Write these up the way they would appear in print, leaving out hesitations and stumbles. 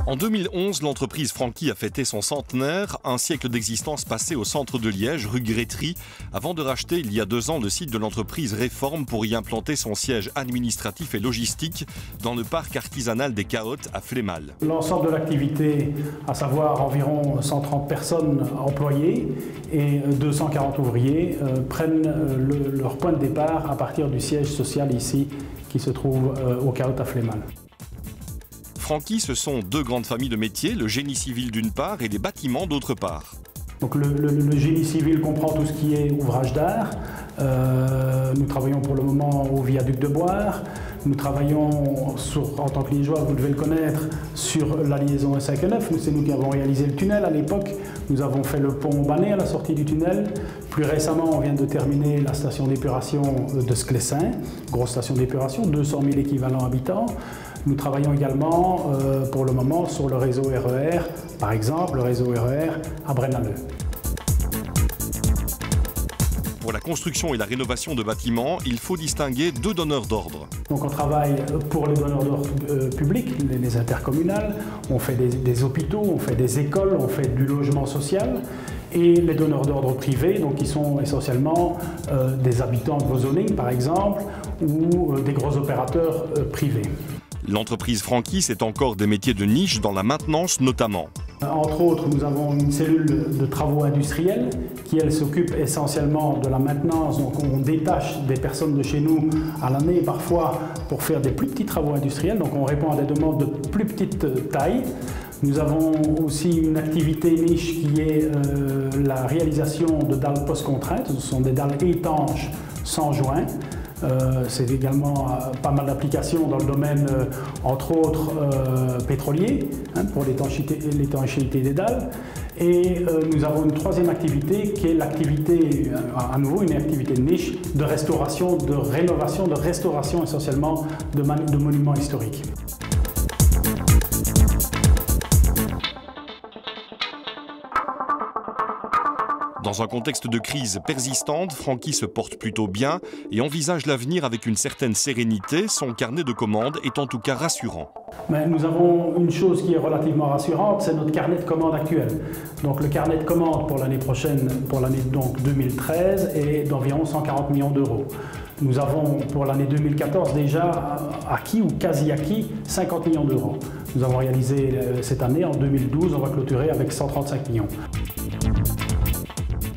En 2011, l'entreprise Franqui a fêté son centenaire, un siècle d'existence passé au centre de Liège, rue Grétry, avant de racheter il y a 2 ans le site de l'entreprise Réforme pour y implanter son siège administratif et logistique dans le parc artisanal des Cahottes à Flémal. L'ensemble de l'activité, à savoir environ 130 personnes employées et 240 ouvriers, prennent leur point de départ à partir du siège social ici qui se trouve aux Cahottes à Flémal. Franqui, ce sont 2 grandes familles de métiers, le génie civil d'une part et les bâtiments d'autre part. Donc le génie civil comprend tout ce qui est ouvrage d'art. Nous travaillons pour le moment au viaduc de Boire. Nous travaillons en tant que liégeois, vous devez le connaître, sur la liaison S59. C'est nous qui avons réalisé le tunnel à l'époque. Nous avons fait le pont Bannet à la sortie du tunnel. Plus récemment, on vient de terminer la station d'épuration de Sclessin, grosse station d'épuration, 200 000 équivalents habitants. Nous travaillons également pour le moment sur le réseau RER, par exemple le réseau RER à Brennaleux. Pour la construction et la rénovation de bâtiments, il faut distinguer 2 donneurs d'ordre. Donc on travaille pour les donneurs d'ordre publics, les intercommunales, on fait des hôpitaux, on fait des écoles, on fait du logement social. Et les donneurs d'ordre privés, donc qui sont essentiellement des habitants de vos zonings par exemple, ou des gros opérateurs privés. L'entreprise Franqui, c'est encore des métiers de niche dans la maintenance notamment. Entre autres, nous avons une cellule de travaux industriels qui, elle, s'occupe essentiellement de la maintenance. Donc on détache des personnes de chez nous à l'année parfois pour faire des plus petits travaux industriels. Donc on répond à des demandes de plus petite taille. Nous avons aussi une activité niche qui est la réalisation de dalles post-contraintes. Ce sont des dalles étanches sans joint. C'est également pas mal d'applications dans le domaine, entre autres, pétrolier, pour l'étanchéité des dalles. Et nous avons une 3e activité qui est l'activité, à nouveau une activité de niche, de restauration, de rénovation, de restauration essentiellement de monuments historiques. Dans un contexte de crise persistante, Franqui se porte plutôt bien et envisage l'avenir avec une certaine sérénité. Son carnet de commandes est en tout cas rassurant. Mais nous avons une chose qui est relativement rassurante, c'est notre carnet de commandes actuel. Donc le carnet de commandes pour l'année prochaine, pour l'année 2013, est d'environ 140 millions d'euros. Nous avons pour l'année 2014 déjà acquis ou quasi acquis 50 millions d'euros. Nous avons réalisé cette année, en 2012, on va clôturer avec 135 millions.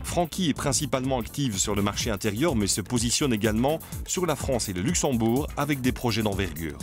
Franqui est principalement active sur le marché intérieur mais se positionne également sur la France et le Luxembourg avec des projets d'envergure.